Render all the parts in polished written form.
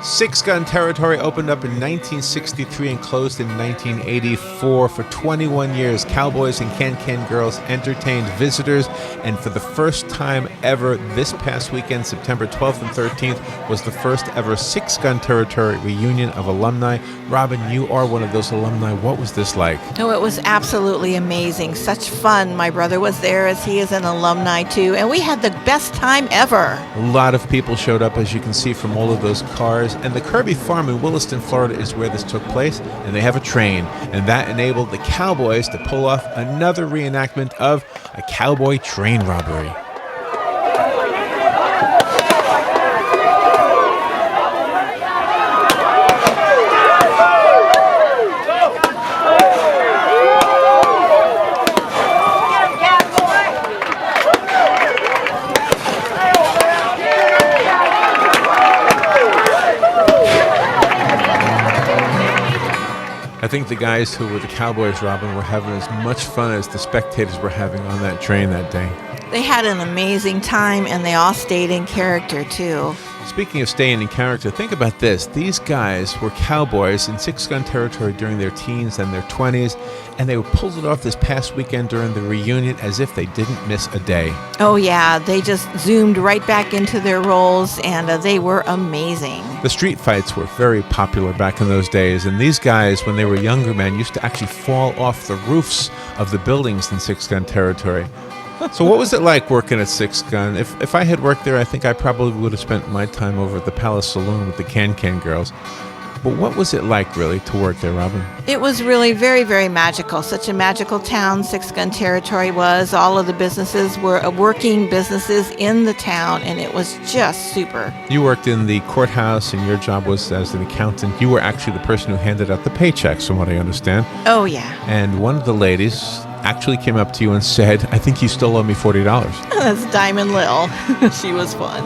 Six Gun Territory opened up in 1963 and closed in 1984. For 21 years, Cowboys and Can-Can Girls entertained visitors, and for the first time ever, this past weekend, September 12th and 13th, was the first ever Six Gun Territory reunion of alumni. Robin, you are one of those alumni. What was this like? Oh, it was absolutely amazing. Such fun. My brother was there, as he is an alumni too, and we had the best time ever. A lot of people showed up, as you can see from all of those cars. And the Kirby Farm in Williston, Florida is where this took place, and they have a train, and that enabled the Cowboys to pull off another reenactment of a cowboy train robbery. I think the guys who were the Cowboys, Robin, were having as much fun as the spectators were having on that train that day. They had an amazing time, and they all stayed in character too. Speaking of staying in character, think about this. These guys were cowboys in Six Gun Territory during their teens and their 20s, and they pulled it off this past weekend during the reunion as if they didn't miss a day. Oh yeah, they just zoomed right back into their roles, and they were amazing. The street fights were very popular back in those days, and these guys, when they were younger men, used to actually fall off the roofs of the buildings in Six Gun Territory. So what was it like working at Six Gun? If I had worked there, I think I probably would have spent my time over at the Palace Saloon with the Can-Can Girls. But what was it like, really, to work there, Robin? It was really very, very magical. Such a magical town Six Gun Territory was. All of the businesses were working businesses in the town, and it was just super. You worked in the courthouse, and your job was as an accountant. You were actually the person who handed out the paychecks, from what I understand. Oh, yeah. And one of the ladies actually came up to you and said, "I think you still owe me $40. That's Diamond Lil. She was fun.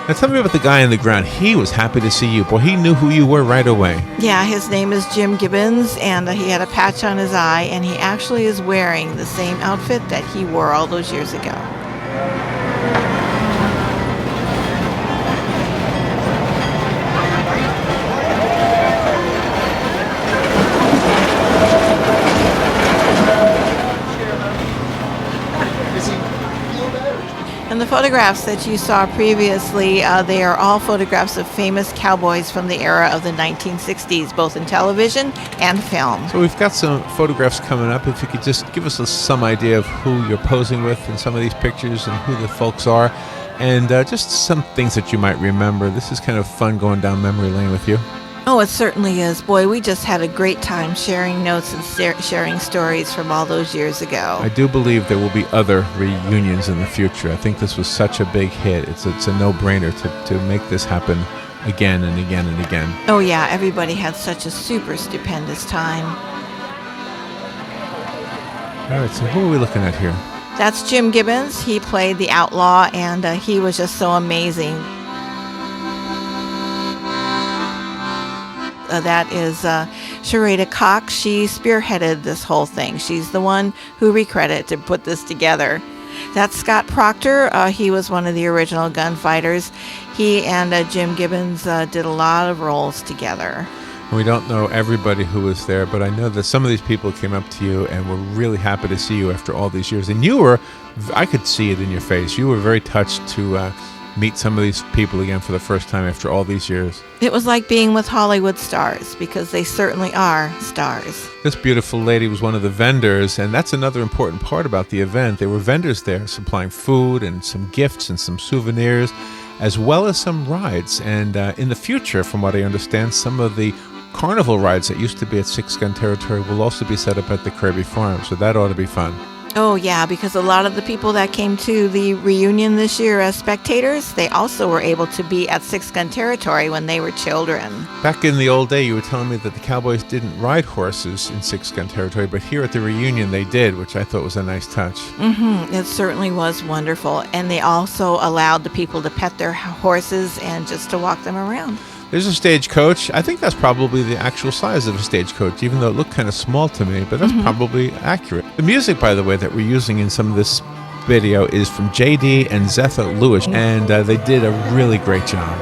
Now tell me about the guy on the ground. He was happy to see you. Boy, he knew who you were right away. Yeah, his name is Jim Gibbons, and he had a patch on his eye, and he actually is wearing the same outfit that he wore all those years ago. And the photographs that you saw previously, they are all photographs of famous cowboys from the era of the 1960s, both in television and film. So we've got some photographs coming up. If you could just give us some idea of who you're posing with in some of these pictures and who the folks are, and just some things that you might remember. This is kind of fun going down memory lane with you. Oh, it certainly is. Boy, we just had a great time sharing notes and sharing stories from all those years ago. I do believe there will be other reunions in the future. I think this was such a big hit. It's a no-brainer to make this happen again and again and again. Oh, yeah. Everybody had such a super stupendous time. All right, so who are we looking at here? That's Jim Gibbons. He played the outlaw, and he was just so amazing. That is Sharada Cox. She spearheaded this whole thing. She's the one who we credit to put this together. That's Scott Proctor. He was one of the original gunfighters. He and Jim Gibbons did a lot of roles together. We don't know everybody who was there, but I know that some of these people came up to you and were really happy to see you after all these years. And you were, I could see it in your face, you were very touched to meet some of these people again for the first time after all these years. It was like being with Hollywood stars, because they certainly are stars. This beautiful lady was one of the vendors, and that's another important part about the event. There were vendors there supplying food and some gifts and some souvenirs, as well as some rides. And in the future, from what I understand, some of the carnival rides that used to be at Six Gun Territory will also be set up at the Kirby Farm, so that ought to be fun. Oh, yeah, because a lot of the people that came to the reunion this year as spectators, they also were able to be at Six Gun Territory when they were children. Back in the old day, you were telling me that the Cowboys didn't ride horses in Six Gun Territory, but here at the reunion they did, which I thought was a nice touch. It certainly was wonderful. And they also allowed the people to pet their horses and just to walk them around. There's a stagecoach. I think that's probably the actual size of a stagecoach, even though it looked kind of small to me, but that's probably accurate. The music, by the way, that we're using in some of this video is from JD and Zetha Lewis, and they did a really great job.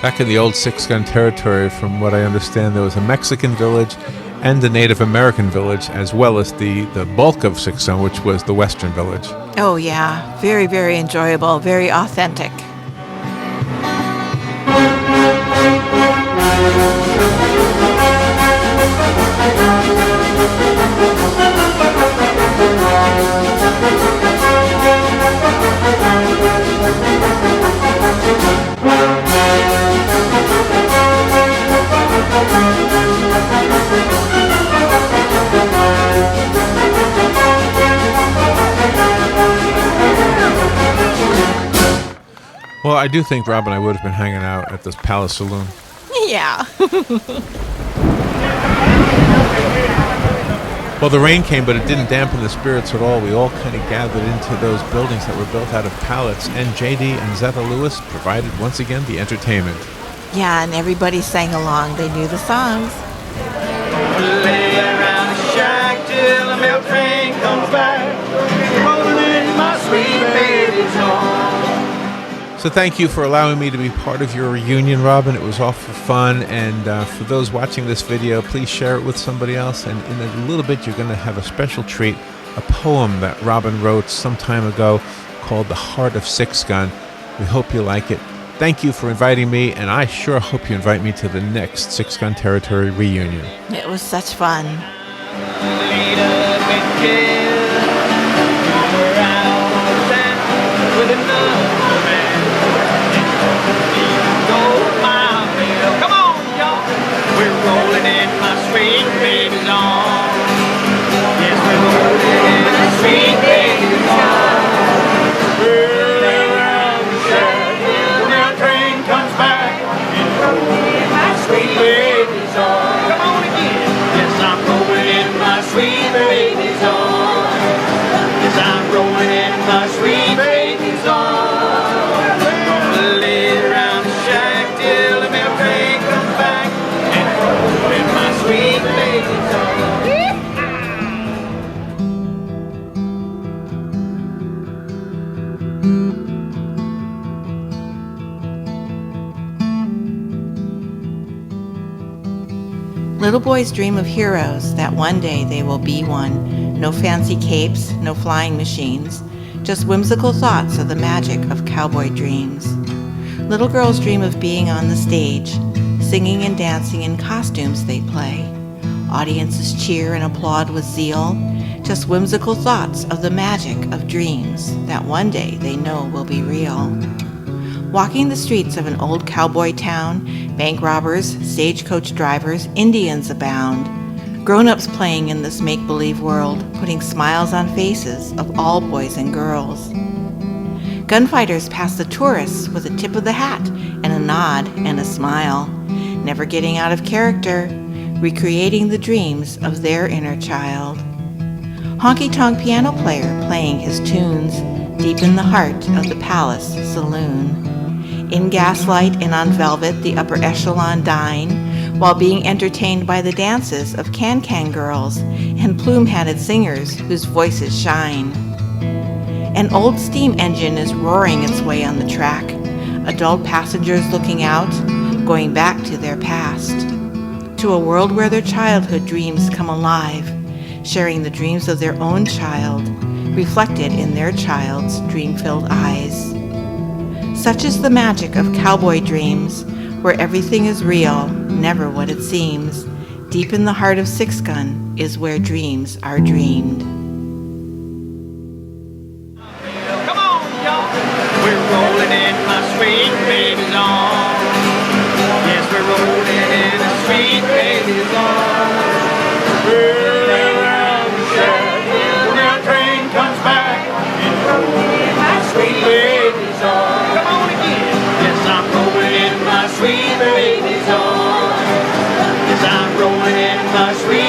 Back in the old six-gun territory, from what I understand, there was a Mexican village and a Native American village, as well as the bulk of six-gun, which was the Western village. Oh, yeah. Very, very enjoyable. Very authentic. Well, I do think Rob and I would have been hanging out at this Palace Saloon. Yeah. Well, the rain came, but it didn't dampen the spirits at all. We all kind of gathered into those buildings that were built out of pallets, and JD and Zetha Lewis provided, once again, the entertainment. Yeah, and everybody sang along. They knew the songs. Lay around the shack till the milk train comes back, rolling in my sweet baby's home. So thank you for allowing me to be part of your reunion, Robin. It was awful fun, and for those watching this video, please share it with somebody else. And in a little bit, you're going to have a special treat, a poem that Robin wrote some time ago called The Heart of Six Gun. We hope you like it. Thank you for inviting me, and I sure hope you invite me to the next Six Gun Territory reunion. It was such fun. Lead up and kill. We're out on that with another man. Go my bill. Come on, y'all. We're rolling in my sweet baby's arms. Yes, we're rolling in my sweet baby's arms. We're around the shack till the mail train comes back. And rolling in my sweet baby's arms. Come on again. Yes, I'm rolling in my sweet baby's arms. Yes, I'm rolling in my sweet baby's arms. Gonna lay around the shack till the mail train comes back. And roll in my sweet baby's arms. Little boys dream of heroes that one day they will be one. No fancy capes, no flying machines, just whimsical thoughts of the magic of cowboy dreams. Little girls dream of being on the stage, singing and dancing in costumes they play. Audiences cheer and applaud with zeal, just whimsical thoughts of the magic of dreams that one day they know will be real. Walking the streets of an old cowboy town, bank robbers, stagecoach drivers, Indians abound. Grown-ups playing in this make-believe world, putting smiles on faces of all boys and girls. Gunfighters pass the tourists with a tip of the hat and a nod and a smile, never getting out of character, recreating the dreams of their inner child. Honky-tonk piano player playing his tunes deep in the heart of the Palace Saloon. In gaslight and on velvet, the upper echelon dine, while being entertained by the dances of can-can girls and plume-hatted singers whose voices shine. An old steam engine is roaring its way on the track, adult passengers looking out, going back to their past, to a world where their childhood dreams come alive, sharing the dreams of their own child, reflected in their child's dream-filled eyes. Such is the magic of cowboy dreams, where everything is real, never what it seems. Deep in the heart of Six Gun is where dreams are dreamed. Come on, y'all. We're rolling in my sweet my sweet